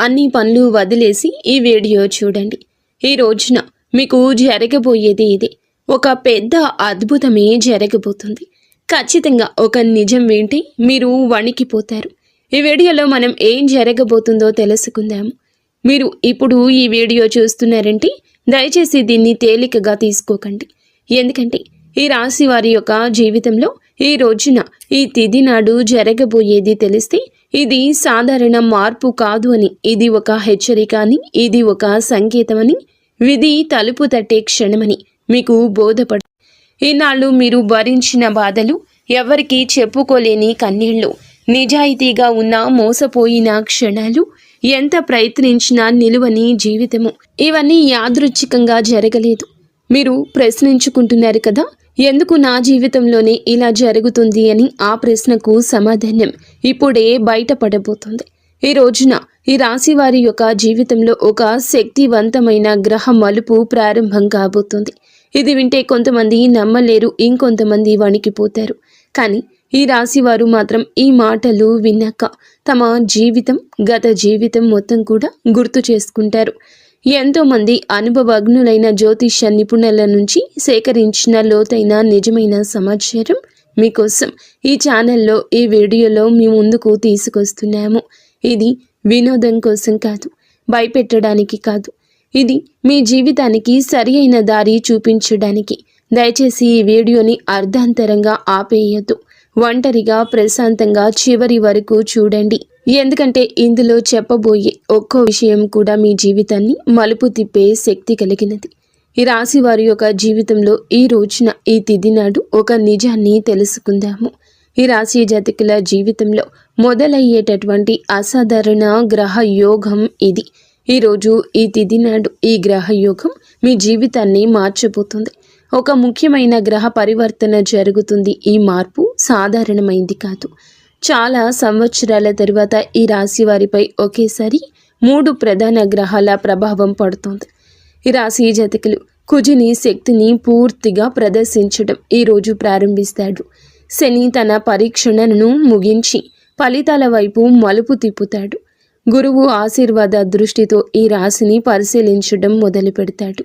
అన్ని పనులు వదిలేసి ఈ వీడియో చూడండి. ఈ రోజున మీకు జరగబోయేది ఇది. ఒక పెద్ద అద్భుతమే జరగబోతుంది. ఖచ్చితంగా ఒక నిజం వింటే మీరు వణికిపోతారు. ఈ వీడియోలో మనం ఏం జరగబోతుందో తెలుసుకుందాము. మీరు ఇప్పుడు ఈ వీడియో చూస్తున్నారంటే దయచేసి దీన్ని తేలికగా తీసుకోకండి. ఎందుకంటే ఈ రాశి వారి యొక్క జీవితంలో ఈ రోజున ఈ తిథి నాడు జరగబోయేది తెలిస్తే ఇది సాధారణ మార్పు కాదు అని, ఇది ఒక హెచ్చరిక అని, ఇది ఒక సంకేతమని, విధి తలుపు తట్టే క్షణమని మీకు బోధపడు. ఈనాళ్ళు మీరు భరించిన బాధలు, ఎవరికీ చెప్పుకోలేని కన్నీళ్లు, నిజాయితీగా ఉన్న మోసపోయిన క్షణాలు, ఎంత ప్రయత్నించినా నిలువని జీవితము, ఇవన్నీ యాదృచ్ఛికంగా జరగలేదు. మీరు ప్రశ్నించుకుంటున్నారు కదా, ఎందుకు నా జీవితంలోనే ఇలా జరుగుతుంది అని. ఆ ప్రశ్నకు సమాధానం ఇప్పుడే బయటపడబోతుంది. ఈ రోజున ఈ రాశి వారి యొక్క జీవితంలో ఒక శక్తివంతమైన గ్రహ మలుపు ప్రారంభం కాబోతుంది. ఇది వింటే కొంతమంది నమ్మలేరు, ఇంకొంతమంది వణికిపోతారు. కానీ ఈ రాశి వారు మాత్రం ఈ మాటలు విన్నాక తమ జీవితం, గత జీవితం మొత్తం కూడా గుర్తు చేసుకుంటారు. ఎంతోమంది అనుభవజ్ఞులైన జ్యోతిష్య నిపుణుల నుంచి సేకరించిన లోతైన నిజమైన సమాచారం మీకోసం ఈ ఛానల్లో, ఈ వీడియోలో మీ ముందుకు తీసుకొస్తున్నాము. ఇది వినోదం కోసం కాదు, భయపెట్టడానికి కాదు, ఇది మీ జీవితానికి సరి అయిన దారి చూపించడానికి. దయచేసి ఈ వీడియోని అర్ధాంతరంగా ఆపేయద్దు. ఒంటరిగా ప్రశాంతంగా చివరి వరకు చూడండి. ఎందుకంటే ఇందులో చెప్పబోయే ఒక్కో విషయం కూడా మీ జీవితాన్ని మలుపు తిప్పే శక్తి కలిగినది. ఈ రాశి వారి యొక్క జీవితంలో ఈ రోజున, ఈ తిథి నాడు ఒక నిజాన్ని తెలుసుకుందాము. ఈ రాశి జాతకుల జీవితంలో మొదలయ్యేటటువంటి అసాధారణ గ్రహ యోగం ఇది. ఈరోజు ఈ తిథి నాడు ఈ గ్రహ యోగం మీ జీవితాన్ని మార్చబోతుంది. ఒక ముఖ్యమైన గ్రహ పరివర్తన జరుగుతుంది. ఈ మార్పు సాధారణమైంది కాదు. చాలా సంవత్సరాల తరువాత ఈ రాశి వారిపై ఒకేసారి 3 ప్రధాన గ్రహాల ప్రభావం పడుతోంది. ఈ రాశి జాతకులు కుజుని శక్తిని పూర్తిగా ప్రదర్శించడం ఈరోజు ప్రారంభిస్తాడు. శని తన పరీక్షణను ముగించి ఫలితాల వైపు మలుపు తిప్పుతాడు. గురువు ఆశీర్వాద దృష్టితో ఈ రాశిని పరిశీలించడం మొదలు పెడతాడు.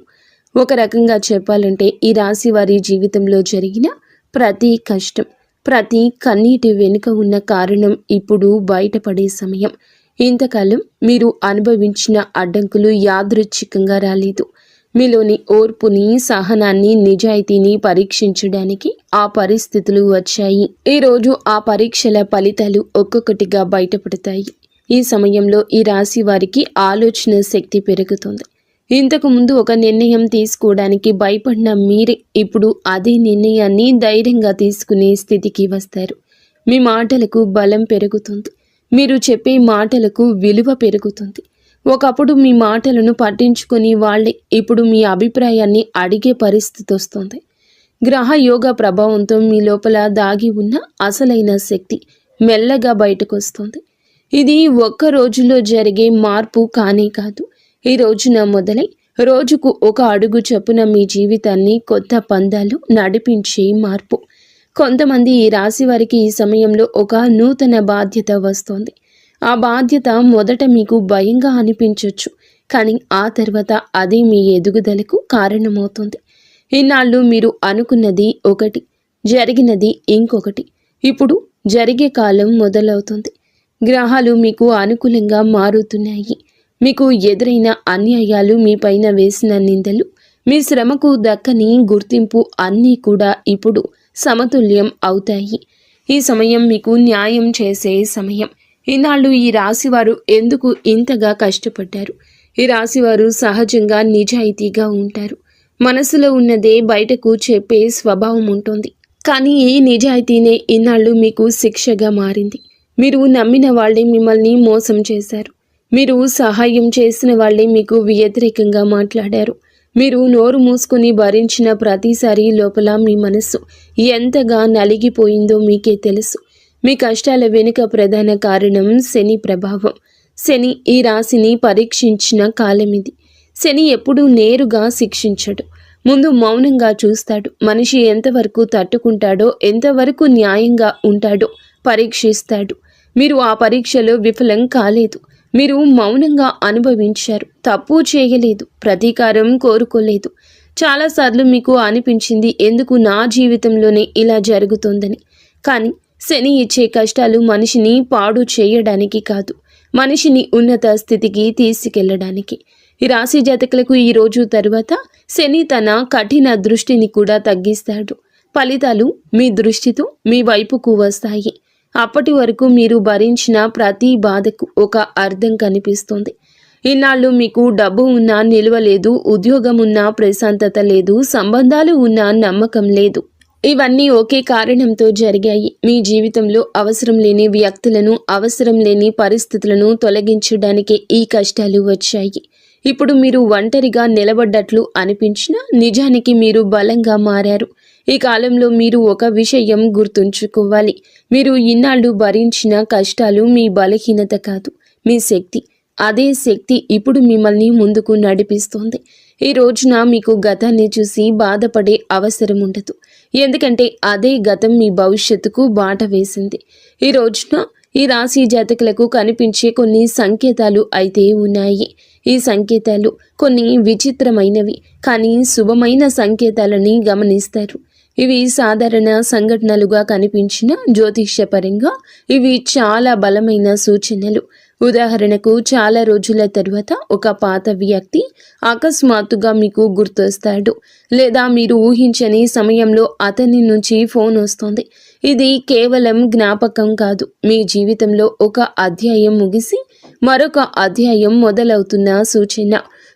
ఒక రకంగా చెప్పాలంటే ఈ రాశి వారి జీవితంలో జరిగిన ప్రతి కష్టం, ప్రతి కన్నీటి వెనుక ఉన్న కారణం ఇప్పుడు బయటపడే సమయం. ఇంతకాలం మీరు అనుభవించిన అడ్డంకులు యాదృచ్ఛికంగా రాలేదు. మీలోని ఓర్పుని, సహనాన్ని, నిజాయితీని పరీక్షించడానికి ఆ పరిస్థితులు వచ్చాయి. ఈరోజు ఆ పరీక్షల ఫలితాలు ఒక్కొక్కటిగా బయటపడతాయి. ఈ సమయంలో ఈ రాశి వారికి ఆలోచన శక్తి పెరుగుతుంది. ఇంతకు ముందు ఒక నిర్ణయం తీసుకోవడానికి భయపడిన మీరే ఇప్పుడు అదే నిర్ణయాన్ని ధైర్యంగా తీసుకునే స్థితికి వస్తారు. మీ మాటలకు బలం పెరుగుతుంది. మీరు చెప్పే మాటలకు విలువ పెరుగుతుంది. ఒకప్పుడు మీ మాటలను పట్టించుకొని వాళ్ళే ఇప్పుడు మీ అభిప్రాయాన్ని అడిగే పరిస్థితి వస్తుంది. గ్రహ యోగ ప్రభావంతో మీ లోపల దాగి ఉన్న అసలైన శక్తి మెల్లగా బయటకు వస్తుంది. ఇది ఒక్క రోజులో జరిగే మార్పు కానే కాదు. ఈ రోజున మొదలై రోజుకు ఒక అడుగు చొప్పున మీ జీవితాన్ని కొత్త పందాలు నడిపించే మార్పు. కొంతమంది ఈ రాశి వారికి ఈ సమయంలో ఒక నూతన బాధ్యత వస్తోంది. ఆ బాధ్యత మొదట మీకు భయంగా అనిపించవచ్చు, కానీ ఆ తర్వాత అదే మీ ఎదుగుదలకు కారణమవుతుంది. ఇన్నాళ్ళు మీరు అనుకున్నది ఒకటి, జరిగినది ఇంకొకటి. ఇప్పుడు జరిగే కాలం మొదలవుతుంది. గ్రహాలు మీకు అనుకూలంగా మారుతున్నాయి. మీకు ఎదురైన అన్యాయాలు, మీ పైన వేసిన నిందలు, మీ శ్రమకు దక్కని గుర్తింపు అన్నీ కూడా ఇప్పుడు సమతుల్యం అవుతాయి. ఈ సమయం మీకు న్యాయం చేసే సమయం. ఈనాళ్ళు ఈ రాశివారు ఎందుకు ఇంతగా కష్టపడ్డారు? ఈ రాశివారు సహజంగా నిజాయితీగా ఉంటారు. మనసులో ఉన్నదే బయటకు చెప్పే స్వభావం ఉంటుంది. కానీ ఈ నిజాయితీనే ఇన్నాళ్ళు మీకు శిక్షగా మారింది. మీరు నమ్మిన వాళ్ళే మిమ్మల్ని మోసం చేశారు. మీరు సహాయం చేసిన వాళ్ళే మీకు వ్యతిరేకంగా మాట్లాడారు. మీరు నోరు మూసుకుని భరించిన ప్రతిసారి లోపల మీ మనస్సు ఎంతగా నలిగిపోయిందో మీకే తెలుసు. మీ కష్టాల వెనుక ప్రధాన కారణం శని ప్రభావం. శని ఈ రాశిని పరీక్షించిన కాలం ఇది. శని ఎప్పుడూ నేరుగా శిక్షించడు. ముందు మౌనంగా చూస్తాడు. మనిషి ఎంతవరకు తట్టుకుంటాడో, ఎంతవరకు న్యాయంగా ఉంటాడో పరీక్షిస్తాడు. మీరు ఆ పరీక్షలో విఫలం కాలేదు. మీరు మౌనంగా అనుభవించారు. తప్పు చేయలేదు, ప్రతీకారం కోరుకోలేదు. చాలాసార్లు మీకు అనిపించింది ఎందుకు నా జీవితంలోనే ఇలా జరుగుతోందని. కానీ శని ఇచ్చే కష్టాలు మనిషిని పాడు చేయడానికి కాదు, మనిషిని ఉన్నత స్థితికి తీసుకెళ్లడానికి. ఈ రాశి జాతకులకు ఈ రోజు తరువాత శని తన కఠిన దృష్టిని కూడా తగ్గిస్తాడు. ఫలితాలు మీ దృష్టితో మీ వైపుకు వస్తాయి. అప్పటి వరకు మీరు భరించిన ప్రతి బాధకు ఒక అర్థం కనిపిస్తుంది. ఇన్నాళ్ళు మీకు డబ్బు ఉన్నా నిల్వ లేదు, ఉద్యోగం ఉన్నా ప్రశాంతత లేదు, సంబంధాలు ఉన్నా నమ్మకం లేదు. ఇవన్నీ ఒకే కారణంతో జరిగాయి. మీ జీవితంలో అవసరం లేని వ్యక్తులను, అవసరం లేని పరిస్థితులను తొలగించడానికే ఈ కష్టాలు వచ్చాయి. ఇప్పుడు మీరు ఒంటరిగా నిలబడ్డట్లు అనిపించినా నిజానికి మీరు బలంగా మారారు. ఈ కాలంలో మీరు ఒక విషయం గుర్తుంచుకోవాలి. మీరు ఇన్నాళ్ళు భరించిన కష్టాలు మీ బలహీనత కాదు, మీ శక్తి. అదే శక్తి ఇప్పుడు మిమ్మల్ని ముందుకు నడిపిస్తోంది. ఈ రోజున మీకు గతాన్ని చూసి బాధపడే అవసరం ఉండదు. ఎందుకంటే అదే గతం మీ భవిష్యత్తుకు బాట వేసింది. ఈ రోజున ఈ రాశి జాతకులకు కనిపించే కొన్ని సంకేతాలు అయితే ఉన్నాయి. ఈ సంకేతాలు కొన్ని విచిత్రమైనవి, కానీ శుభమైన సంకేతాలని గమనిస్తారు. ఇవి సాధారణ సంఘటనలుగా కనిపించిన జ్యోతిష్యపరంగా ఇవి చాలా బలమైన సూచనలు. ఉదాహరణకు, చాలా రోజుల తరువాత ఒక పాత వ్యక్తి అకస్మాత్తుగా మీకు గుర్తొస్తాడు, లేదా మీరు ఊహించని సమయంలో అతని నుంచి ఫోన్ వస్తుంది. ఇది కేవలం జ్ఞాపకం కాదు, మీ జీవితంలో ఒక అధ్యాయం ముగిసి మరొక అధ్యాయం మొదలవుతున్న సూచన.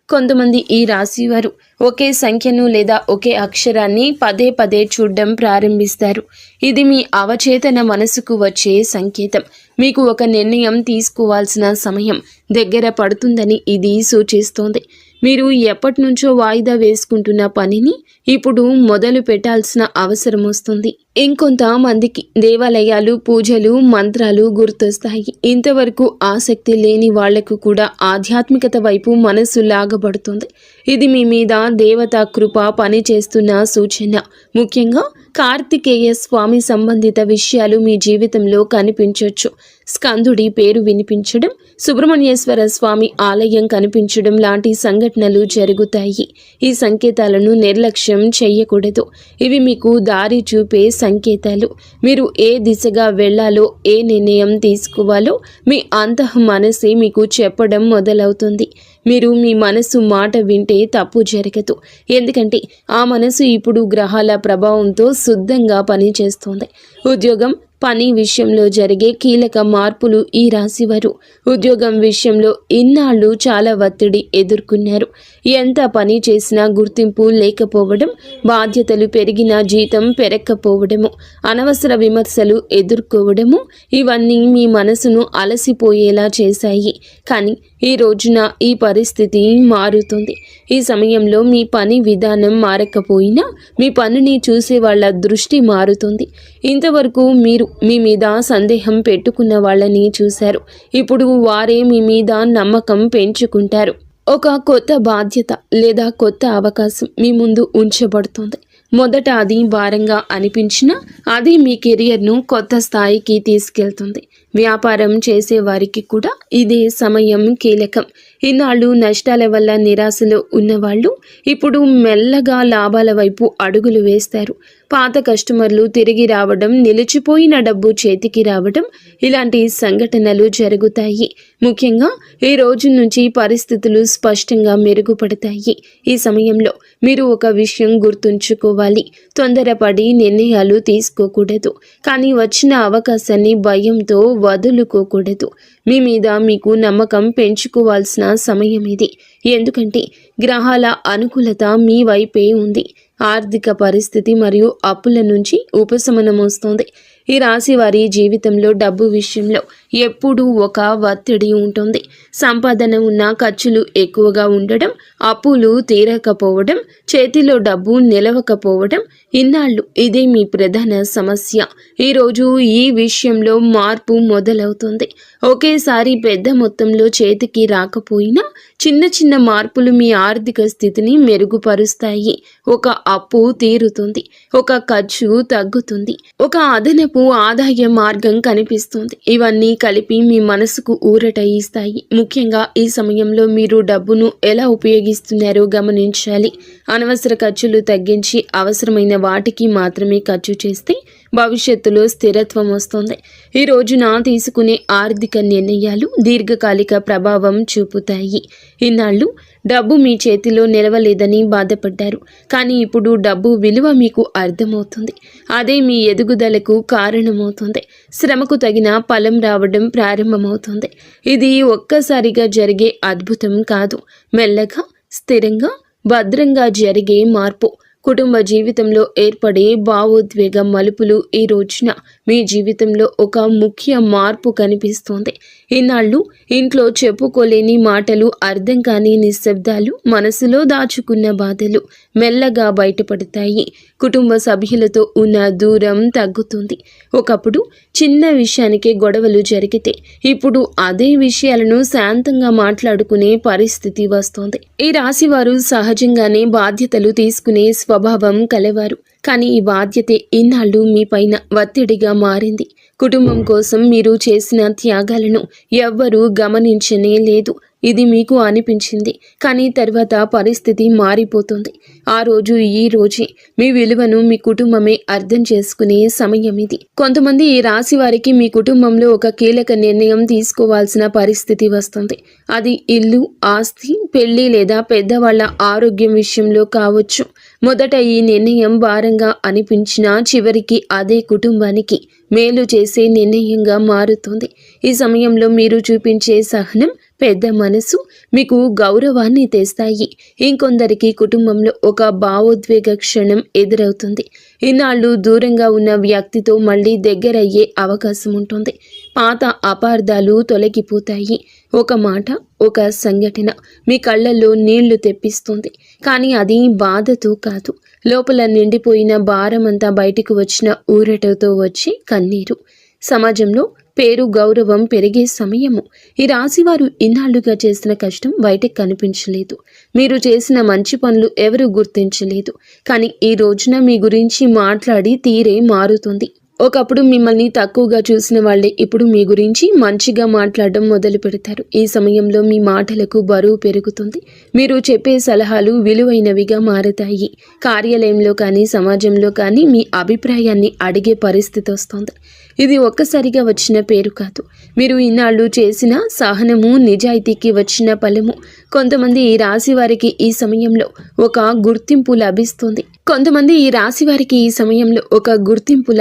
కొంతమంది ఈ రాశి వారు ఒకే సంఖ్యను లేదా ఒకే అక్షరాన్ని పదే పదే చూడడం ప్రారంభిస్తారు. ఇది మీ అవచేతన మనసుకు వచ్చే సంకేతం. మీకు ఒక నిర్ణయం తీసుకోవాల్సిన సమయం దగ్గర పడుతుందని ఇది సూచిస్తోంది. మీరు ఎప్పటి నుంచో వాయిదా వేసుకుంటున్న పనిని ఇప్పుడు మొదలు పెట్టాల్సిన అవసరం వస్తుంది. ఇంకొంతమందికి దేవాలయాలు, పూజలు, మంత్రాలు గుర్తొస్తాయి. ఇంతవరకు ఆసక్తి లేని వాళ్లకు కూడా ఆధ్యాత్మికత వైపు మనసు లాగబడుతుంది. ఇది మీ మీద దేవతా కృప పనిచేస్తున్న సూచన. ముఖ్యంగా కార్తికేయ స్వామి సంబంధిత విషయాలు మీ జీవితంలో కనిపించవచ్చు. స్కందుడి పేరు వినిపించడం, సుబ్రహ్మణ్యేశ్వర స్వామి ఆలయం కనిపించడం లాంటి సంఘటనలు జరుగుతాయి. ఈ సంకేతాలను నిర్లక్ష్యం చేయకూడదు. ఇవి మీకు దారి చూపే సంకేతాలు. మీరు ఏ దిశగా వెళ్లాలో, ఏ నిర్ణయం తీసుకోవాలో మీ అంతః మనసే మీకు చెప్పడం మొదలవుతుంది. మీరు మీ మనసు మాట వింటే తప్పు జరగదు. ఎందుకంటే ఆ మనసు ఇప్పుడు గ్రహాల ప్రభావంతో శుద్ధంగా పనిచేస్తోంది. ఉద్యోగం, పని విషయంలో జరిగే కీలక మార్పులు. ఈ రాశివారు ఉద్యోగం విషయంలో ఇన్నాళ్ళు చాలా ఒత్తిడి ఎదుర్కొన్నారు. ఎంత పని చేసినా గుర్తింపు లేకపోవడం, బాధ్యతలు పెరిగినా జీతం పెరగకపోవడము, అనవసర విమర్శలు ఎదుర్కోవడము, ఇవన్నీ మీ మనసును అలసిపోయేలా చేశాయి. కానీ ఈ రోజున ఈ పరిస్థితి మారుతుంది. ఈ సమయంలో మీ పని విధానం మారకపోయినా మీ పనిని చూసే వాళ్ళ దృష్టి మారుతుంది. ఇంతవరకు మీరు మీ మీద సందేహం పెట్టుకున్న వాళ్ళని చూశారు. ఇప్పుడు వారే మీ మీద నమ్మకం పెంచుకుంటారు. ఒక కొత్త బాధ్యత లేదా కొత్త అవకాశం మీ ముందు ఉంచబడుతుంది. మొదట అది భారంగా అనిపించినా అది మీ కెరియర్ను కొత్త స్థాయికి తీసుకెళ్తుంది. వ్యాపారం చేసే వారికి కూడా ఇదే సమయం కీలకం. ఇన్నాళ్ళు నష్టాల వల్ల నిరాశలో ఉన్నవాళ్ళు ఇప్పుడు మెల్లగా లాభాల వైపు అడుగులు వేస్తారు. పాత కస్టమర్లు తిరిగి రావడం, నిలిచిపోయిన డబ్బు చేతికి రావడం, ఇలాంటి సంఘటనలు జరుగుతాయి. ముఖ్యంగా ఈ రోజు నుంచి పరిస్థితులు స్పష్టంగా మెరుగుపడతాయి. ఈ సమయంలో మీరు ఒక విషయం గుర్తుంచుకోవాలి. తొందరపడి నిర్ణయాలు తీసుకోకూడదు. కానీ వచ్చిన అవకాశాన్ని భయంతో వదులుకోకూడదు. మీ మీద మీకు నమ్మకం పెంచుకోవాల్సిన సమయం ఇది. ఎందుకంటే గ్రహాల అనుకూలత మీ వైపే ఉంది. ఆర్థిక పరిస్థితి మరియు అప్పుల నుంచి ఉపశమనం వస్తుంది. ఈ రాశి వారి జీవితంలో డబ్బు విషయంలో ఎప్పుడూ ఒక ఒత్తిడి ఉంటుంది. సంపాదన ఉన్న ఖర్చులు ఎక్కువగా ఉండడం, అప్పులు తీరకపోవడం, చేతిలో డబ్బు నిలవకపోవడం, ఇన్నాళ్ళు ఇదే మీ ప్రధాన సమస్య. ఈరోజు ఈ విషయంలో మార్పు మొదలవుతుంది. ఒకేసారి పెద్ద మొత్తంలో చేతికి రాకపోయినా చిన్న చిన్న మార్పులు మీ ఆర్థిక స్థితిని మెరుగుపరుస్తాయి. ఒక అప్పు తీరుతుంది, ఒక ఖర్చు తగ్గుతుంది, ఒక అదనపు ఆదాయ మార్గం కనిపిస్తుంది. ఇవన్నీ కలిపి మీ మనసుకు ఊరట ఇస్తాయి. ముఖ్యంగా ఈ సమయంలో మీరు డబ్బును ఎలా ఉపయోగిస్తున్నారో గమనించాలి. అనవసర ఖర్చులు తగ్గించి అవసరమైన వాటికి మాత్రమే ఖర్చు చేస్తే భవిష్యత్తులో స్థిరత్వం వస్తుంది. ఈ రోజున తీసుకునే ఆర్థిక నిర్ణయాలు దీర్ఘకాలిక ప్రభావం చూపుతాయి. ఇన్నాళ్ళు డబ్బు మీ చేతిలో నిలవలేదని బాధపడ్డారు, కానీ ఇప్పుడు డబ్బు విలువ మీకు అర్థమవుతుంది. అదే మీ ఎదుగుదలకు కారణమవుతుంది. శ్రమకు తగిన ఫలం రావడం ప్రారంభమవుతుంది. ఇది ఒక్కసారిగా జరిగే అద్భుతం కాదు, మెల్లగా స్థిరంగా భద్రంగా జరిగే మార్పు. కుటుంబ జీవితంలో ఏర్పడే భావోద్వేగ మలుపులు ఈ రోజున మీ జీవితంలో ఒక ముఖ్య మార్పు కనిపిస్తోంది. ఇన్నాళ్ళు ఇంట్లో చెప్పుకోలేని మాటలు, అర్థం కాని నిశ్శబ్దాలు, మనసులో దాచుకున్న బాధలు మెల్లగా బయటపడతాయి. కుటుంబ సభ్యులతో ఉన్న దూరం తగ్గుతుంది. ఒకప్పుడు చిన్న విషయానికే గొడవలు జరిగితే ఇప్పుడు అదే విషయాలను శాంతంగా మాట్లాడుకునే పరిస్థితి వస్తోంది. ఈ రాశివారు సహజంగానే బాధ్యతలు తీసుకునే స్వభావం కలవారు. కానీ ఈ బాధ్యతే ఇన్నాళ్ళు మీ పైన ఒత్తిడిగా మారింది. కుటుంబం కోసం మీరు చేసిన త్యాగాలను ఎవ్వరూ గమనించనే లేదు. ఇది మీకు అనిపించింది, కానీ తర్వాత పరిస్థితి మారిపోతుంది. ఆ రోజు ఈ రోజే మీ విలువను మీ కుటుంబమే అర్థం చేసుకునే సమయం ఇది. కొంతమంది ఈ రాశి వారికి మీ కుటుంబంలో ఒక కీలక నిర్ణయం తీసుకోవాల్సిన పరిస్థితి వస్తుంది. అది ఇల్లు, ఆస్తి, పెళ్లి లేదా పెద్దవాళ్ల ఆరోగ్యం విషయంలో కావచ్చు. మొదట ఈ నిర్ణయం భారంగా అనిపించినా చివరికి అదే కుటుంబానికి మేలు చేసే నిర్ణయంగా మారుతుంది. ఈ సమయంలో మీరు చూపించే సహనం, పెద్ద మనసు మీకు గౌరవాన్ని తెస్తాయి. ఇంకొందరికి కుటుంబంలో ఒక భావోద్వేగ క్షణం ఎదురవుతుంది. ఇన్నాళ్ళు దూరంగా ఉన్న వ్యక్తితో మళ్ళీ దగ్గరయ్యే అవకాశం ఉంటుంది. పాత అపార్థాలు తొలగిపోతాయి. ఒక మాట, ఒక సంఘటన మీ కళ్ళల్లో నీళ్లు తెప్పిస్తుంది. కానీ అది బాధతో కాదు, లోపల నిండిపోయిన భారమంతా బయటకు వచ్చిన ఊరటతో వచ్చి కన్నీరు. సమాజంలో పేరు, గౌరవం పెరిగే సమయము. ఈ రాశివారు ఇన్నాళ్లుగా చేసిన కష్టం బయటకు కనిపించలేదు. మీరు చేసిన మంచి పనులు ఎవరు గుర్తించలేదు. కానీ ఈ రోజున మీ గురించి మాట్లాడి తీరే మారుతుంది. ఒకప్పుడు మిమ్మల్ని తక్కువగా చూసిన వాళ్ళే ఇప్పుడు మీ గురించి మంచిగా మాట్లాడడం మొదలు పెడతారు. ఈ సమయంలో మీ మాటలకు బరువు పెరుగుతుంది. మీరు చెప్పే సలహాలు విలువైనవిగా మారతాయి. కార్యాలయంలో కానీ సమాజంలో కానీ మీ అభిప్రాయాన్ని అడిగే పరిస్థితి వస్తుంది. ఇది ఒక్కసారిగా వచ్చిన పేరు కాదు, మీరు ఇన్నాళ్ళు చేసిన సహనము, నిజాయితీకి వచ్చిన ఫలము. కొంతమంది ఈ రాశి వారికి ఈ సమయంలో ఒక గుర్తింపు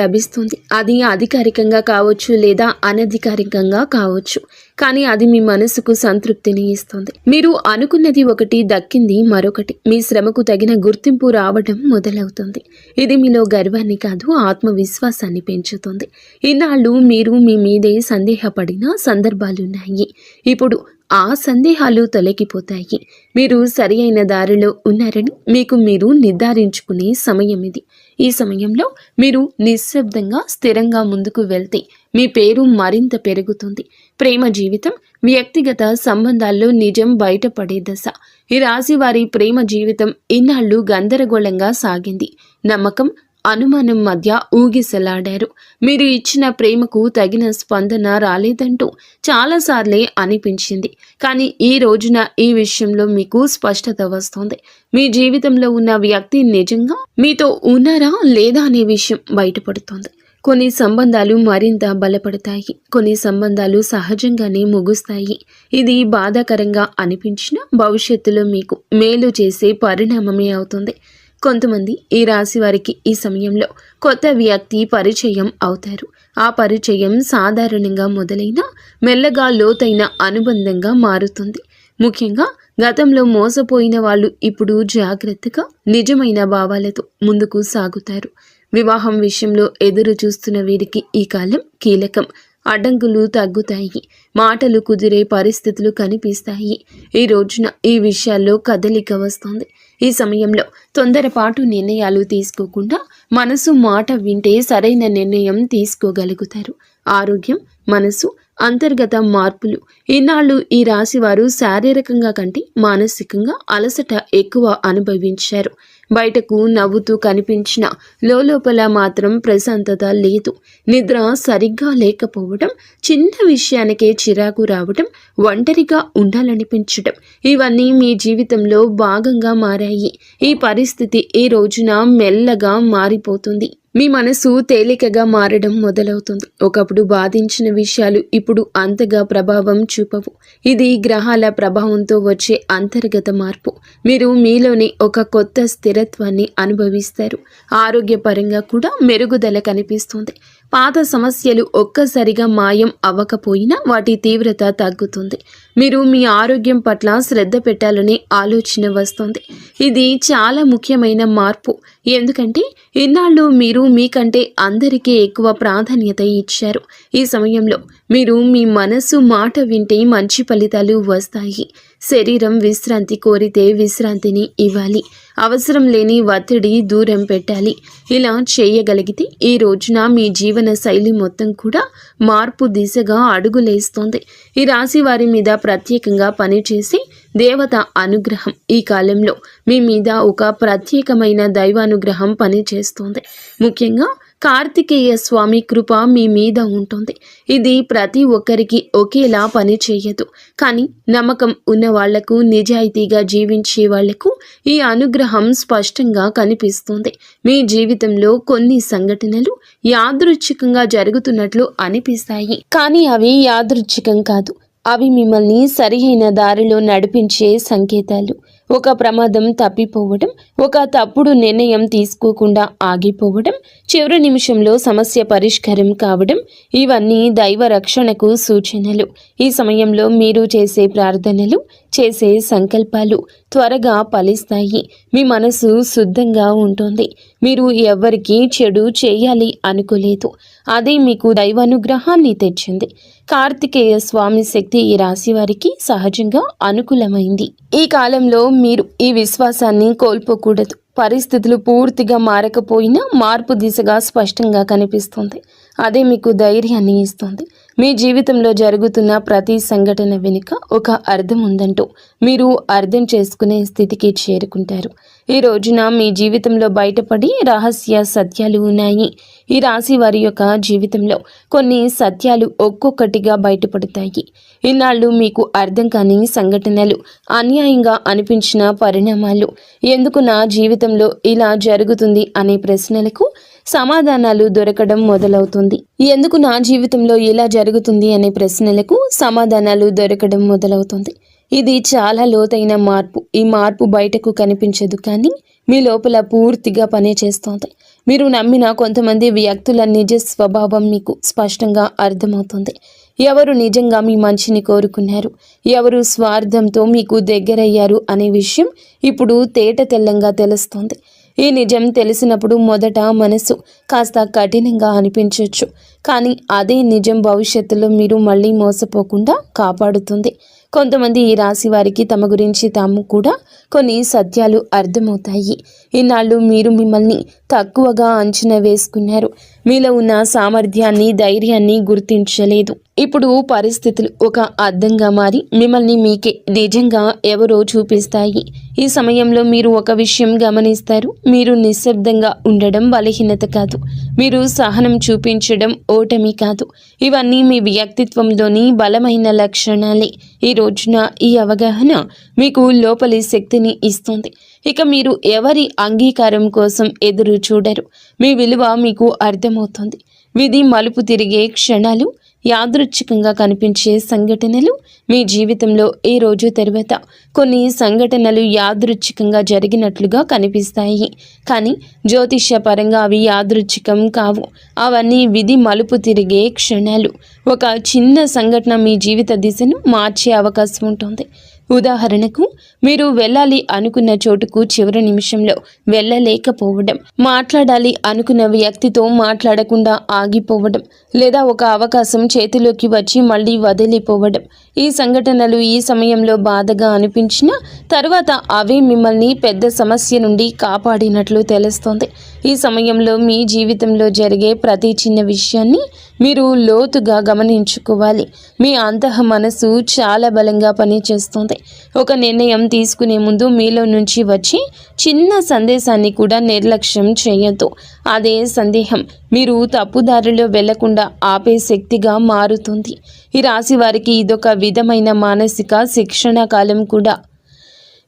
లభిస్తుంది. అది అధికారికంగా కావచ్చు లేదా అనధికారికంగా కావచ్చు, కానీ అది మీ మనసుకు సంతృప్తిని ఇస్తుంది. మీరు అనుకున్నది ఒకటి, దక్కింది మరొకటి. మీ శ్రమకు తగిన గుర్తింపు రావడం మొదలవుతుంది. ఇది మీలో గర్వాన్ని కాదు, ఆత్మవిశ్వాసాన్ని పెంచుతుంది. ఇన్నాళ్ళు మీరు మీ మీదే సందేహపడిన సందర్భాలున్నాయి. ఇప్పుడు ఆ సందేహాలు తొలగిపోతాయి. మీరు సరి అయిన దారిలో ఉన్నారని మీకు మీరు నిర్ధారించుకునే సమయం ఇది. ఈ సమయంలో మీరు నిశ్శబ్దంగా స్థిరంగా ముందుకు వెళ్తే మీ పేరు మరింత పెరుగుతుంది. ప్రేమ జీవితం, వ్యక్తిగత సంబంధాల్లో నిజం బయటపడే దశ. ఈ రాశి వారి ప్రేమ జీవితం ఇన్నాళ్ళు గందరగోళంగా సాగింది. నమ్మకం, అనుమానం మధ్య ఊగిసలాడారు. మీరు ఇచ్చిన ప్రేమకు తగిన స్పందన రాలేదంటూ చాలాసార్లే అనిపించింది. కానీ ఈ రోజున ఈ విషయంలో మీకు స్పష్టత వస్తుంది. మీ జీవితంలో ఉన్న వ్యక్తి నిజంగా మీతో ఉన్నారా లేదా అనే విషయం బయటపడుతోంది. కొన్ని సంబంధాలు మరింత బలపడతాయి, కొన్ని సంబంధాలు సహజంగానే ముగుస్తాయి. ఇది బాధాకరంగా అనిపించినా భవిష్యత్తులో మీకు మేలు చేసే పరిణామమే అవుతుంది. కొంతమంది ఈ రాశి వారికి ఈ సమయంలో కొత్త వ్యక్తి పరిచయం అవుతారు. ఆ పరిచయం సాధారణంగా మొదలైన మెల్లగా లోతైన అనుబంధంగా మారుతుంది. ముఖ్యంగా గతంలో మోసపోయిన వాళ్ళు ఇప్పుడు జాగ్రత్తగా నిజమైన భావాలతో ముందుకు సాగుతారు. వివాహం విషయంలో ఎదురు చూస్తున్న వీరికి ఈ కాలం కీలకం. అడ్డంకులు తగ్గుతాయి, మాటలు కుదిరే పరిస్థితులు కనిపిస్తాయి. ఈ రోజున ఈ విషయాల్లో కదలిక వస్తుంది. ఈ సమయంలో తొందరపాటు నిర్ణయాలు తీసుకోకుండా మనసు మాట వింటే సరైన నిర్ణయం తీసుకోగలుగుతారు. ఆరోగ్యం, మనసు, అంతర్గత మార్పులు. ఇన్నాళ్ళు ఈ రాశివారు శారీరకంగా కంటే మానసికంగా అలసట ఎక్కువ అనుభవించారు. బయటకు నవ్వుతూ కనిపించిన లోపల మాత్రం ప్రశాంతత లేదు. నిద్ర సరిగ్గా లేకపోవడం, చిన్న విషయానికే చిరాకు రావడం, ఒంటరిగా ఉండాలనిపించడం ఇవన్నీ మీ జీవితంలో భాగంగా మారాయి. ఈ పరిస్థితి ఈ రోజున మెల్లగా మారిపోతుంది. మీ మనసు తేలికగా మారడం మొదలవుతుంది. ఒకప్పుడు బాధించిన విషయాలు ఇప్పుడు అంతగా ప్రభావం చూపవు. ఇది గ్రహాల ప్రభావంతో వచ్చే అంతర్గత మార్పు. మీరు మీలోని ఒక కొత్త స్థిరత్వాన్ని అనుభవిస్తారు. ఆరోగ్యపరంగా కూడా మెరుగుదల కనిపిస్తుంది. పాత సమస్యలు ఒక్కసారిగా మాయం అవ్వకపోయినా వాటి తీవ్రత తగ్గుతుంది. మీరు మీ ఆరోగ్యం పట్ల శ్రద్ధ పెట్టాలనే ఆలోచన వస్తుంది. ఇది చాలా ముఖ్యమైన మార్పు. ఎందుకంటే ఇన్నాళ్ళు మీరు మీకంటే అందరికీ ఎక్కువ ప్రాధాన్యత ఇచ్చారు. ఈ సమయంలో మీరు మీ మనసు మాట వింటే మంచి ఫలితాలు వస్తాయి. శరీరం విశ్రాంతి కోరితే విశ్రాంతిని ఇవ్వాలి. అవసరం లేని ఒత్తిడి దూరం పెట్టాలి. ఇలా చేయగలిగితే ఈ రోజున మీ జీవన శైలి మొత్తం కూడా మార్పు దిశగా అడుగులేస్తోంది. ఈ రాశి వారి మీద ప్రత్యేకంగా పనిచేసి దేవత అనుగ్రహం ఈ కాలంలో మీ మీద ఒక ప్రత్యేకమైన దైవానుగ్రహం పనిచేస్తోంది. ముఖ్యంగా కార్తికేయ స్వామి కృప మీ మీద ఉంటుంది. ఇది ప్రతి ఒక్కరికి ఒకేలా పని చేయదు. కానీ నమ్మకం ఉన్న వాళ్లకు, నిజాయితీగా జీవించే వాళ్లకు ఈ అనుగ్రహం స్పష్టంగా కనిపిస్తుంది. మీ జీవితంలో కొన్ని సంఘటనలు యాదృచ్ఛికంగా జరుగుతున్నట్లు అనిపిస్తాయి. కానీ అవి యాదృచ్ఛికం కాదు. అవి మిమ్మల్ని సరియైన దారిలో నడిపించే సంకేతాలు. ఒక ప్రమాదం తప్పిపోవడం, ఒక తప్పుడు నిర్ణయం తీసుకోకుండా ఆగిపోవడం, చివరి నిమిషంలో సమస్య పరిష్కారం కావడం ఇవన్నీ దైవ రక్షణకు సూచనలు. ఈ సమయంలో మీరు చేసే ప్రార్థనలు, చేసే సంకల్పాలు త్వరగా ఫలిస్తాయి. మీ మనసు శుద్ధంగా ఉంటుంది. మీరు ఎవ్వరికీ చెడు చేయాలి అనుకోలేదు. అదే మీకు దైవానుగ్రహాన్ని తెచ్చింది. కార్తికేయ స్వామి శక్తి ఈ రాశి వారికి సహజంగా అనుకూలమైంది. ఈ కాలంలో మీరు ఈ విశ్వాసాన్ని కోల్పోకూడదు. పరిస్థితులు పూర్తిగా మారకపోయినా మార్పు దిశగా స్పష్టంగా కనిపిస్తుంది. అదే మీకు ధైర్యాన్ని ఇస్తుంది. మీ జీవితంలో జరుగుతున్న ప్రతి సంఘటన వెనుక ఒక అర్థం ఉందంటూ మీరు అర్థం చేసుకునే స్థితికి చేరుకుంటారు. ఈ రోజున మీ జీవితంలో బయటపడి రహస్య సత్యాలు ఉన్నాయి. ఈ రాశి వారి యొక్క జీవితంలో కొన్ని సత్యాలు ఒక్కొక్కటిగా బయటపడతాయి. ఇన్నాళ్ళు మీకు అర్థం కాని సంఘటనలు, అన్యాయంగా అనిపించిన పరిణామాలు, ఎందుకు నా జీవితంలో ఇలా జరుగుతుంది అనే ప్రశ్నలకు సమాధానాలు దొరకడం మొదలవుతుంది. ఎందుకు నా జీవితంలో ఇలా జరుగుతుంది అనే ప్రశ్నలకు సమాధానాలు దొరకడం మొదలవుతుంది. ఇది చాలా లోతైన మార్పు. ఈ మార్పు బయటకు కనిపించదు, కానీ మీ లోపల పూర్తిగా పనిచేస్తోంది. మీరు నమ్మిన కొంతమంది వ్యక్తుల నిజ స్వభావం మీకు స్పష్టంగా అర్థమవుతుంది. ఎవరు నిజంగా మీ మంచిని కోరుకున్నారు, ఎవరు స్వార్థంతో మీకు దగ్గరయ్యారు అనే విషయం ఇప్పుడు తేట తెల్లంగా తెలుస్తోంది. ఈ నిజం తెలిసినప్పుడు మొదట మనసు కాస్త కఠినంగా అనిపించవచ్చు, కానీ అదే నిజం భవిష్యత్తులో మీరు మళ్ళీ మోసపోకుండా కాపాడుతుంది. కొంతమంది ఈ రాశి వారికి తమ గురించి తాము కూడా కొన్ని సత్యాలు అర్థమవుతాయి. ఇన్నాళ్ళు మీరు మిమ్మల్ని తక్కువగా అంచనా వేసుకున్నారు. మీలో ఉన్న సామర్థ్యాన్ని, ధైర్యాన్ని గుర్తించలేదు. ఇప్పుడు పరిస్థితులు ఒక అద్దంగా మారి మిమ్మల్ని మీకే నిజంగా ఎవరో చూపిస్తాయి. ఈ సమయంలో మీరు ఒక విషయం గమనిస్తారు. మీరు నిశ్శబ్దంగా ఉండడం బలహీనత కాదు. మీరు సహనం చూపించడం ఓటమి కాదు. ఇవన్నీ మీ వ్యక్తిత్వంలోని బలమైన లక్షణాలే. ఈ రోజున ఈ అవగాహన మీకు లోపలి శక్తిని ఇస్తుంది. ఇక మీరు ఎవరి అంగీకారం కోసం ఎదురు చూడరు. మీ విలువ మీకు అర్థమవుతుంది. విధి మలుపు తిరిగే క్షణాలు, యాదృచ్ఛికంగా కనిపించే సంఘటనలు మీ జీవితంలో ఈ రోజు తర్వాత కొన్ని సంఘటనలు యాదృచ్ఛికంగా జరిగినట్లుగా కనిపిస్తాయి. కానీ జ్యోతిష్య పరంగా అవి యాదృచ్ఛికం కావు. అవన్నీ విధి మలుపు తిరిగే క్షణాలు. ఒక చిన్న సంఘటన మీ జీవిత దిశను మార్చే అవకాశం ఉంటుంది. ఉదాహరణకు, మీరు వెళ్ళాలి అనుకున్న చోటుకు చివరి నిమిషంలో వెళ్ళలేకపోవడం, మాట్లాడాలి అనుకున్న వ్యక్తితో మాట్లాడకుండా ఆగిపోవడం, లేదా ఒక అవకాశం చేతిలోకి వచ్చి మళ్ళీ వదిలిపోవడం ఈ సంఘటనలు ఈ సమయంలో బాధగా అనిపించినా తర్వాత అవే మిమ్మల్ని పెద్ద సమస్య నుండి కాపాడినట్లు తెలుస్తోంది. ఈ సమయంలో మీ జీవితంలో జరిగే ప్రతి చిన్న విషయాన్ని మీరు లోతుగా గమనించుకోవాలి. మీ అంతః మనసు చాలా బలంగా పనిచేస్తుంది. ఒక నిర్ణయం తీసుకునే ముందు మీలో నుంచి వచ్చి చిన్న సందేశాన్ని కూడా నిర్లక్ష్యం చేయొద్దు. అదే సందేహం మీరు తప్పుదారిలో వెళ్లకుండా ఆపే శక్తిగా మారుతుంది. ఈ రాశి వారికి ఇదొక విధమైన మానసిక శిక్షణ కాలం కూడా.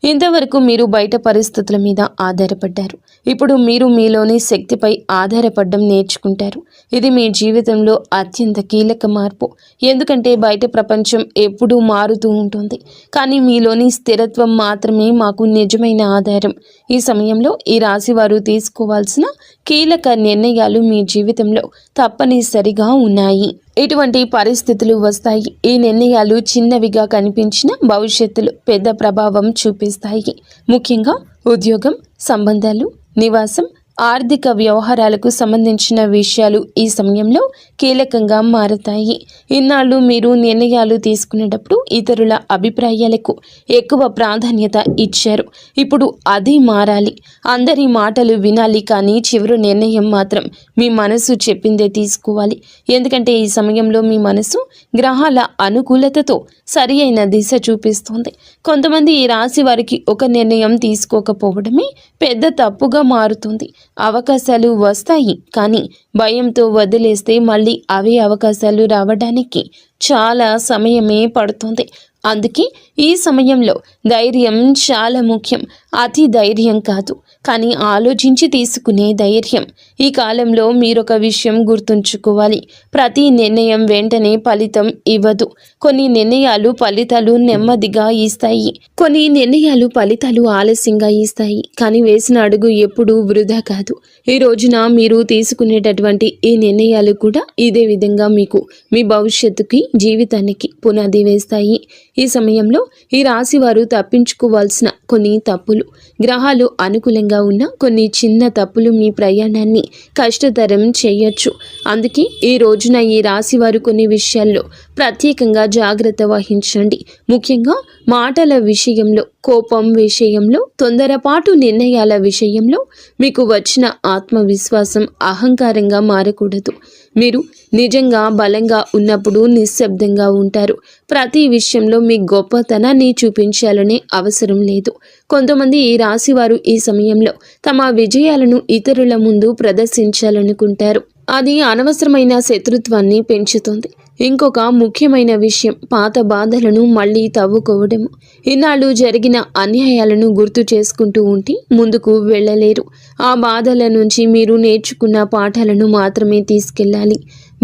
ఇంతవరకు మీరు బయట పరిస్థితుల మీద ఆధారపడ్డారు. ఇప్పుడు మీరు మీలోని శక్తిపై ఆధారపడడం నేర్చుకుంటారు. ఇది మీ జీవితంలో అత్యంత కీలక మార్పు. ఎందుకంటే బయట ప్రపంచం ఎప్పుడూ మారుతూ ఉంటుంది, కానీ మీలోని స్థిరత్వం మాత్రమే మాకు నిజమైన ఆధారం. ఈ సమయంలో ఈ రాశి వారు తీసుకోవాల్సిన కీలక నిర్ణయాలు మీ జీవితంలో తప్పనిసరిగా ఉన్నాయి. ఇటువంటి పరిస్థితులు వస్తాయి. ఈ నిర్ణయాలు చిన్నవిగా కనిపించిన భవిష్యత్తులో పెద్ద ప్రభావం చూపిస్తాయి. ముఖ్యంగా ఉద్యోగం, సంబంధాలు, నివాసం, ఆర్థిక వ్యవహారాలకు సంబంధించిన విషయాలు ఈ సమయంలో కీలకంగా మారతాయి. ఇన్నాళ్ళు మీరు నిర్ణయాలు తీసుకునేటప్పుడు ఇతరుల అభిప్రాయాలకు ఎక్కువ ప్రాధాన్యత ఇచ్చారు. ఇప్పుడు అది మారాలి. అందరి మాటలు వినాలి, కానీ చివరి నిర్ణయం మాత్రం మీ మనసు చెప్పిందే తీసుకోవాలి. ఎందుకంటే ఈ సమయంలో మీ మనసు గ్రహాల అనుకూలతతో సరి అయిన దిశ చూపిస్తోంది. కొంతమంది ఈ రాశి వారికి ఒక నిర్ణయం తీసుకోకపోవడమే పెద్ద తప్పుగా మారుతుంది. అవకాశాలు వస్తాయి, కానీ భయంతో వదిలేస్తే మళ్ళీ అవే అవకాశాలు రావడానికి చాలా సమయమే పడుతుంది. అందుకే ఈ సమయంలో ధైర్యం చాలా ముఖ్యం. అతి ధైర్యం కాదు, కానీ ఆలోచించి తీసుకునే ధైర్యం. ఈ కాలంలో మీరొక విషయం గుర్తుంచుకోవాలి. ప్రతి నిర్ణయం వెంటనే ఫలితం ఇవ్వదు. కొన్ని నిర్ణయాలు ఫలితాలు నెమ్మదిగా ఇస్తాయి, కొన్ని నిర్ణయాలు ఫలితాలు ఆలస్యంగా ఇస్తాయి. కానీ వేసిన అడుగు ఎప్పుడూ వృధా కాదు. ఈ రోజున మీరు తీసుకునేటటువంటి ఈ నిర్ణయాలు కూడా ఇదే విధంగా మీకు మీ భవిష్యత్తుకి, జీవితానికి పునాది వేస్తాయి. ఈ సమయంలో ఈ రాశి వారు తప్పించుకోవాల్సిన కొన్ని తప్పులు, గ్రహాలు అనుకూలంగా ఉన్న కొన్ని చిన్న తప్పులు మీ ప్రయాణాన్ని కష్టతరం చేయొచ్చు. అందుకే ఈ రోజున ఈ రాశి వారు కొన్ని విషయాల్లో ప్రత్యేకంగా జాగ్రత్త వహించండి. ముఖ్యంగా మాటల విషయంలో, కోపం విషయంలో, తొందరపాటు నిర్ణయాల విషయంలో మీకు వచ్చిన ఆత్మవిశ్వాసం అహంకారంగా మారకూడదు. మీరు నిజంగా బలంగా ఉన్నప్పుడు నిశ్శబ్దంగా ఉంటారు. ప్రతి విషయంలో మీ గొప్పతనాన్ని చూపించాలనే అవసరం లేదు. కొంతమంది ఈ రాశి వారు ఈ సమయంలో తమ విజయాలను ఇతరుల ముందు ప్రదర్శించాలనుకుంటారు. అది అనవసరమైన శత్రుత్వాన్ని పెంచుతుంది. ఇంకొక ముఖ్యమైన విషయం పాత బాధలను మళ్ళీ తవ్వుకోవడము. ఇన్నాళ్ళు జరిగిన అన్యాయాలను గుర్తు చేసుకుంటూ ఉంటే ముందుకు వెళ్ళలేరు. ఆ బాధల నుంచి మీరు నేర్చుకున్న పాఠాలను మాత్రమే తీసుకెళ్ళాలి,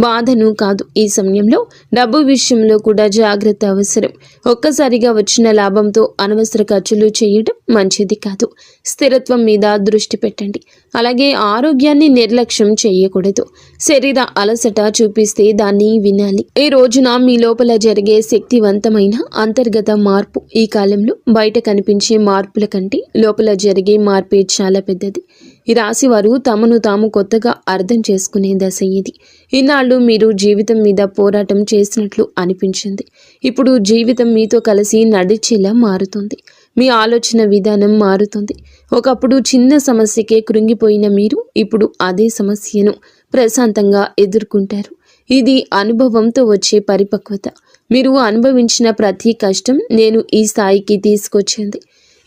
బాధను కాదు. ఈ సమయంలో డబ్బు విషయంలో కూడా జాగ్రత్త అవసరం. ఒక్కసారిగా వచ్చిన లాభంతో అనవసర ఖర్చులు చేయడం మంచిది కాదు. స్థిరత్వం మీద దృష్టి పెట్టండి. అలాగే ఆరోగ్యాన్ని నిర్లక్ష్యం చేయకూడదు. శరీర అలసట చూపిస్తే దాన్ని వినాలి. ఈ రోజున మీ లోపల జరిగే శక్తివంతమైన అంతర్గత మార్పు ఈ కాలంలో బయట కనిపించే మార్పుల కంటే లోపల జరిగే మార్పే చాలా పెద్దది. ఈ రాశి వారు తమను తాము కొత్తగా అర్థం చేసుకునే దశ ఇది. ఇన్నాళ్ళు మీరు జీవితం మీద పోరాటం చేసినట్లు అనిపించింది. ఇప్పుడు జీవితం మీతో కలిసి నడిచేలా మారుతుంది. మీ ఆలోచన విధానం మారుతుంది. ఒకప్పుడు చిన్న సమస్యకే కృంగిపోయిన మీరు ఇప్పుడు అదే సమస్యను ప్రశాంతంగా ఎదుర్కొంటారు. ఇది అనుభవంతో వచ్చే పరిపక్వత. మీరు అనుభవించిన ప్రతి కష్టం నేను ఈ స్థాయికి తీసుకొచ్చింది.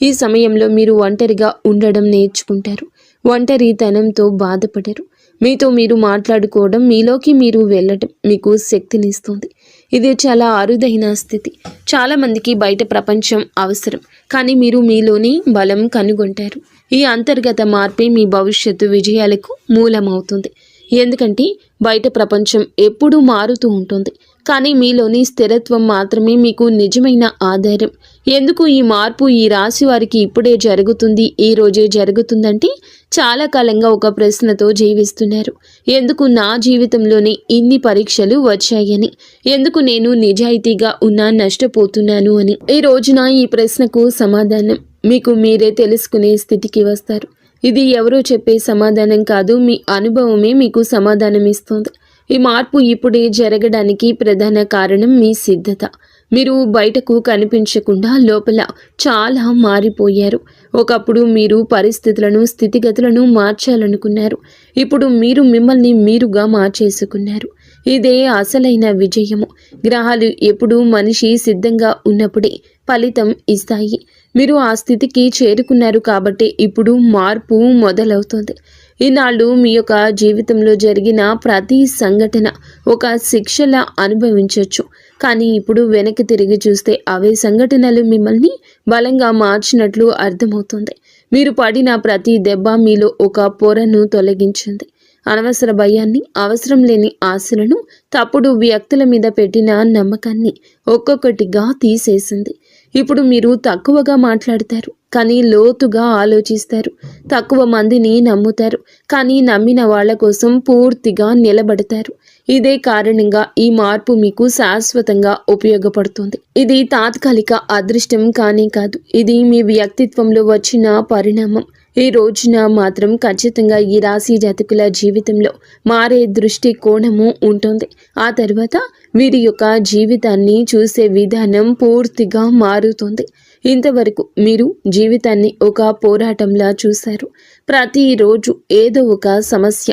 ఈ సమయంలో మీరు ఒంటరిగా ఉండడం నేర్చుకుంటారు. ఒంటరితనంతో బాధపడరు. మీతో మీరు మాట్లాడుకోవడం, మీలోకి మీరు వెళ్ళడం మీకు శక్తినిస్తుంది. ఇది చాలా అరుదైన స్థితి. చాలామందికి బయట ప్రపంచం అవసరం, కానీ మీరు మీలోని బలం కనుగొంటారు. ఈ అంతర్గత మార్పే మీ భవిష్యత్తు విజయాలకు మూలమవుతుంది. ఎందుకంటే బయట ప్రపంచం ఎప్పుడూ మారుతూ ఉంటుంది, కానీ మీలోని స్థిరత్వం మాత్రమే మీకు నిజమైన ఆధారం. ఎందుకు ఈ మార్పు ఈ రాశి వారికి ఇప్పుడే జరుగుతుంది, ఈ రోజే జరుగుతుందంటే చాలా కాలంగా ఒక ప్రశ్నతో జీవిస్తున్నారు. ఎందుకు నా జీవితంలోనే ఇన్ని పరీక్షలు వచ్చాయని, ఎందుకు నేను నిజాయితీగా ఉన్నా నష్టపోతున్నాను అని. ఈ రోజున ఈ ప్రశ్నకు సమాధానం మీకు మీరే తెలుసుకునే స్థితికి వస్తారు. ఇది ఎవరో చెప్పే సమాధానం కాదు, మీ అనుభవమే మీకు సమాధానం ఇస్తుంది. ఈ మార్పు ఇప్పుడే జరగడానికి ప్రధాన కారణం మీ సిద్ధత. మీరు బయటకు కనిపించకుండా లోపల చాలా మారిపోయారు. ఒకప్పుడు మీరు పరిస్థితులను, స్థితిగతులను మార్చాలనుకున్నారు. ఇప్పుడు మీరు మిమ్మల్ని మీరుగా మార్చేసుకున్నారు. ఇదే అసలైన విజయము. గ్రహాలు ఎప్పుడూ మనిషి సిద్ధంగా ఉన్నప్పుడే ఫలితం ఇస్తాయి. మీరు ఆ స్థితికి చేరుకున్నారు కాబట్టి ఇప్పుడు మార్పు మొదలవుతుంది. ఈనాళ్ళు మీ యొక్క జీవితంలో జరిగిన ప్రతి సంఘటన ఒక శిక్షలా అనుభవించవచ్చు. కానీ ఇప్పుడు వెనక్కి తిరిగి చూస్తే అవే సంఘటనలు మిమ్మల్ని బలంగా మార్చినట్లు అర్థమవుతుంది. మీరు పడిన ప్రతి దెబ్బ మీలో ఒక పొరను తొలగించింది. అనవసర భయాన్ని, అవసరం లేని ఆశలను, తప్పుడు వ్యక్తుల మీద పెట్టిన నమ్మకాన్ని ఒక్కొక్కటిగా తీసేసింది. ఇప్పుడు మీరు తక్కువగా మాట్లాడతారు, కానీ లోతుగా ఆలోచిస్తారు. తక్కువ మందిని నమ్ముతారు, కానీ నమ్మిన వాళ్ళ కోసం పూర్తిగా నిలబడతారు. ఇదే కారణంగా ఈ మార్పు మీకు శాశ్వతంగా ఉపయోగపడుతుంది. ఇది తాత్కాలిక అదృష్టం కానీ కాదు. ఇది మీ వ్యక్తిత్వంలో వచ్చిన పరిణామం. ఈ రోజున మాత్రం ఖచ్చితంగా ఈ రాశి జాతకుల జీవితంలో మారే దృష్టి కోణము ఉంటుంది. ఆ తర్వాత వీరి యొక్క జీవితాన్ని చూసే విధానం పూర్తిగా మారుతుంది. ఇంతవరకు మీరు జీవితాన్ని ఒక పోరాటంలా చూశారు. ప్రతిరోజు ఏదో ఒక సమస్య,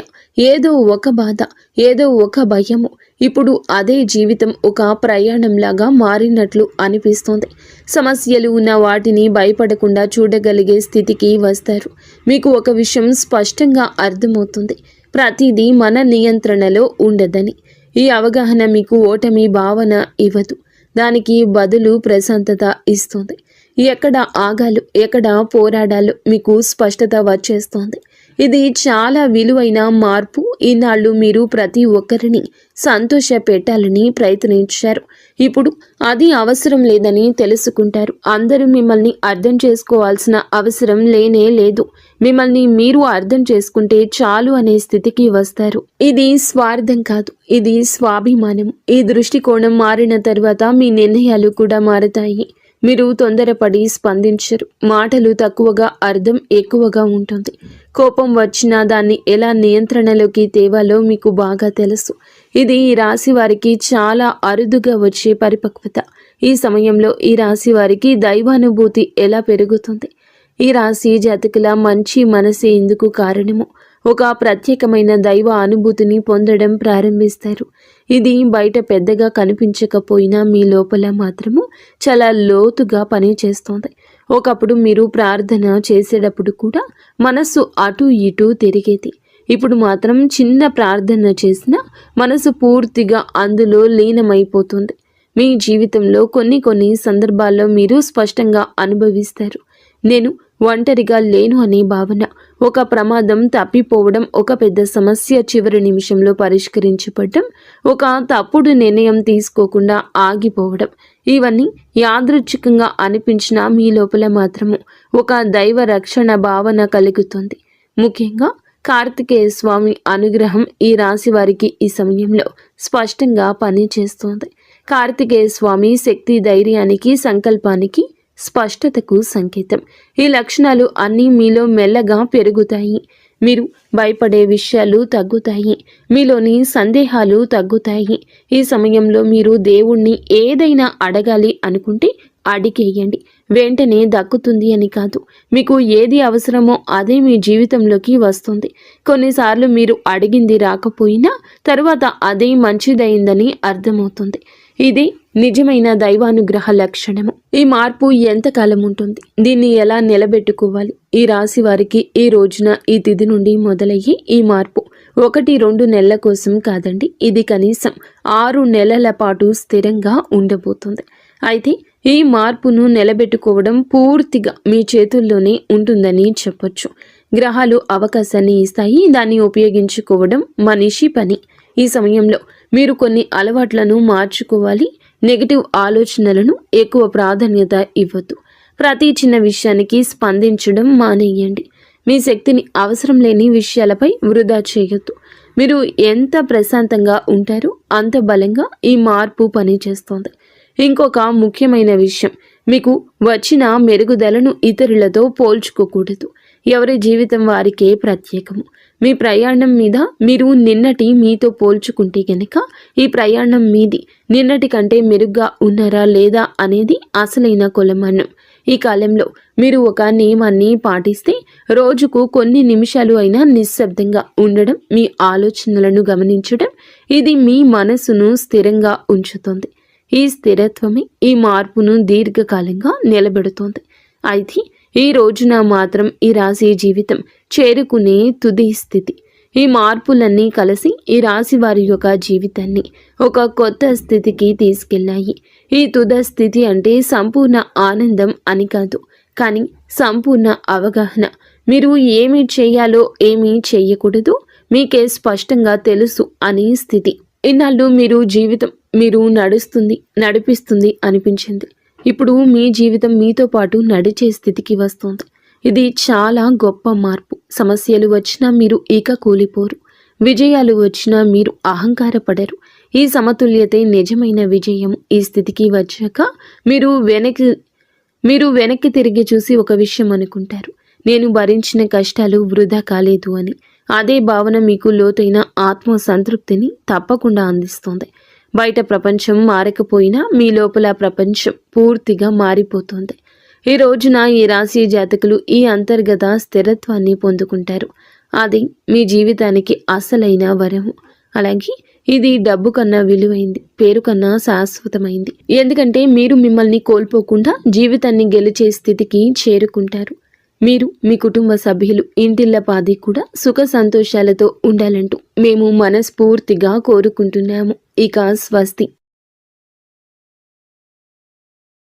ఏదో ఒక బాధ, ఏదో ఒక భయము. ఇప్పుడు అదే జీవితం ఒక ప్రయాణంలాగా మారినట్లు అనిపిస్తోంది. సమస్యలు ఉన్న వాటిని భయపడకుండా చూడగలిగే స్థితికి వస్తారు. మీకు ఒక విషయం స్పష్టంగా అర్థమవుతుంది. ప్రతిదీ మన నియంత్రణలో ఉండదని. ఈ అవగాహన మీకు ఓటమి భావన ఇవ్వదు, దానికి బదులు ప్రశాంతత ఇస్తుంది. ఎక్కడ ఆగాలో, ఎక్కడ పోరాడాలో మీకు స్పష్టత వచ్చేస్తోంది. ఇది చాలా విలువైన మార్పు. ఈనాళ్ళు మీరు ప్రతి ఒక్కరిని సంతోష పెట్టాలని ప్రయత్నించారు. ఇప్పుడు అది అవసరం లేదని తెలుసుకుంటారు. అందరూ మిమ్మల్ని అర్థం చేసుకోవాల్సిన అవసరం లేనే లేదు. మిమ్మల్ని మీరు అర్థం చేసుకుంటే చాలు అనే స్థితికి వస్తారు. ఇది స్వార్థం కాదు, ఇది స్వాభిమానం. ఈ దృష్టికోణం మారిన తర్వాత మీ నిర్ణయాలు కూడా మారతాయి. మీరు తొందరపడి స్పందించరు. మాటలు తక్కువగా, అర్థం ఎక్కువగా ఉంటుంది. కోపం వచ్చినా దాన్ని ఎలా నియంత్రణలోకి తేవాలో మీకు బాగా తెలుసు. ఇది ఈ రాశి వారికి చాలా అరుదుగా వచ్చే పరిపక్వత. ఈ సమయంలో ఈ రాశి వారికి దైవానుభూతి ఎలా పెరుగుతుంది. ఈ రాశి జాతకుల మంచి మనసే ఇందుకు కారణము. ఒక ప్రత్యేకమైన దైవ అనుభూతిని పొందడం ప్రారంభిస్తారు. ఇది బయట పెద్దగా కనిపించకపోయినా మీ లోపల మాత్రము చాలా లోతుగా పనిచేస్తోంది. ఒకప్పుడు మీరు ప్రార్థన చేసేటప్పుడు కూడా మనసు అటు ఇటు తిరిగేది. ఇప్పుడు మాత్రం చిన్న ప్రార్థన చేసినా మనసు పూర్తిగా అందులో లీనమైపోతుంది. మీ జీవితంలో కొన్ని సందర్భాల్లో మీరు స్పష్టంగా అనుభవిస్తారు. నేను ఒంటరిగా లేను అనే భావన, ఒక ప్రమాదం తప్పిపోవడం, ఒక పెద్ద సమస్య చివరి నిమిషంలో పరిష్కరించబడడం, ఒక తప్పుడు నిర్ణయం తీసుకోకుండా ఆగిపోవడం, ఇవన్నీ యాదృచ్ఛికంగా అనిపించినా మీ లోపల మాత్రము ఒక దైవ రక్షణ భావన కలుగుతుంది. ముఖ్యంగా కార్తికేయ స్వామి అనుగ్రహం ఈ రాశి వారికి ఈ సమయంలో స్పష్టంగా పనిచేస్తోంది. కార్తికేయ స్వామి శక్తి, ధైర్యానికి, సంకల్పానికి, స్పష్టతకు సంకేతం. ఈ లక్షణాలు అన్నీ మీలో మెల్లగా పెరుగుతాయి. మీరు భయపడే విషయాలు తగ్గుతాయి. మీలోని సందేహాలు తగ్గుతాయి. ఈ సమయంలో మీరు దేవుణ్ణి ఏదైనా అడగాలి అనుకుంటే అడిగేయండి. వెంటనే దక్కుతుంది అని కాదు. మీకు ఏది అవసరమో అదే మీ జీవితంలోకి వస్తుంది. కొన్నిసార్లు మీరు అడిగింది రాకపోయినా తరువాత అదే మంచిదైందని అర్థమవుతుంది. ఇది నిజమైన దైవానుగ్రహ లక్షణము. ఈ మార్పు ఎంతకాలం ఉంటుంది? దీన్ని ఎలా నిలబెట్టుకోవాలి? ఈ రాశి వారికి ఈ రోజున, ఈ తిథి నుండి మొదలయ్యి ఈ మార్పు 1-2 నెలల కోసం కాదండి. ఇది కనీసం 6 నెలల పాటు స్థిరంగా ఉండబోతుంది. అయితే ఈ మార్పును నిలబెట్టుకోవడం పూర్తిగా మీ చేతుల్లోనే ఉంటుందని చెప్పొచ్చు. గ్రహాలు అవకాశాన్ని ఇస్తాయి, దాన్ని ఉపయోగించుకోవడం మనిషి పని. ఈ సమయంలో మీరు కొన్ని అలవాట్లను మార్చుకోవాలి. నెగిటివ్ ఆలోచనలను ఎక్కువ ప్రాధాన్యత ఇవ్వద్దు. ప్రతి చిన్న విషయానికి స్పందించడం మానేయండి. మీ శక్తిని అవసరం లేని విషయాలపై వృధా చేయొద్దు. మీరు ఎంత ప్రశాంతంగా ఉంటారో అంత బలంగా ఈ మార్పు పనిచేస్తోంది. ఇంకొక ముఖ్యమైన విషయం, మీకు వచ్చిన మెరుగుదలను ఇతరులతో పోల్చుకోకూడదు. ఎవరి జీవితం వారికే ప్రత్యేకము. మీ ప్రయాణం మీద మీరు నిన్నటి మీతో పోల్చుకుంటే గనక ఈ ప్రయాణం మీది నిన్నటి కంటే మెరుగ్గా ఉన్నారా లేదా అనేది అసలైన కొలమానం. ఈ కాలంలో మీరు ఒక నియమాన్ని పాటిస్తే రోజుకు కొన్ని నిమిషాలు అయినా నిశ్శబ్దంగా ఉండడం, మీ ఆలోచనలను గమనించడం, ఇది మీ మనసును స్థిరంగా ఉంచుతుంది. ఈ స్థిరత్వమే ఈ మార్పును దీర్ఘకాలంగా నిలబెడుతోంది. అయితే ఈ రోజున మాత్రం ఈ రాశి జీవితం చేరుకునే తుది స్థితి. ఈ మార్పులన్నీ కలిసి ఈ రాశి వారి యొక్క జీవితాన్ని ఒక కొత్త స్థితికి తీసుకెళ్లాయి. ఈ తుద స్థితి అంటే సంపూర్ణ ఆనందం అని కాదు, కానీ సంపూర్ణ అవగాహన. మీరు ఏమి చేయాలో ఏమీ చేయకూడదు మీకే స్పష్టంగా తెలుసు అనే స్థితి. ఇన్నాళ్ళు మీరు నడిపిస్తుంది అనిపించింది. ఇప్పుడు మీ జీవితం మీతో పాటు నడిచే స్థితికి వస్తుంది. ఇది చాలా గొప్ప మార్పు. సమస్యలు వచ్చినా మీరు ఇక కూలిపోరు, విజయాలు వచ్చినా మీరు అహంకారపడరు. ఈ సమతుల్యతే నిజమైన విజయం. ఈ స్థితికి వచ్చాక మీరు వెనక్కి తిరిగి చూసి ఒక విషయం అనుకుంటారు, నేను భరించిన కష్టాలు వృధా కాలేదు అని. అదే భావన మీకు లోతైన ఆత్మ సంతృప్తిని తప్పకుండా అందిస్తుంది. బయట ప్రపంచం మారకపోయినా మీ లోపల ప్రపంచం పూర్తిగా మారిపోతుంది. ఈ రోజున ఈ రాశి జాతకులు ఈ అంతర్గత స్థిరత్వాన్ని పొందుకుంటారు. అది మీ జీవితానికి అసలైన వరము. అలాగే ఇది డబ్బు కన్నా విలువైంది, పేరు కన్నా శాశ్వతమైంది. ఎందుకంటే మీరు మిమ్మల్ని కోల్పోకుండా జీవితాన్ని గెలిచే స్థితికి చేరుకుంటారు. మీరు, మీ కుటుంబ సభ్యులు, ఇంటిల్లపాది కూడా సుఖ సంతోషాలతో ఉండాలంటూ మేము మనస్ఫూర్తిగా కోరుకుంటున్నాము. ఇక స్వస్తి.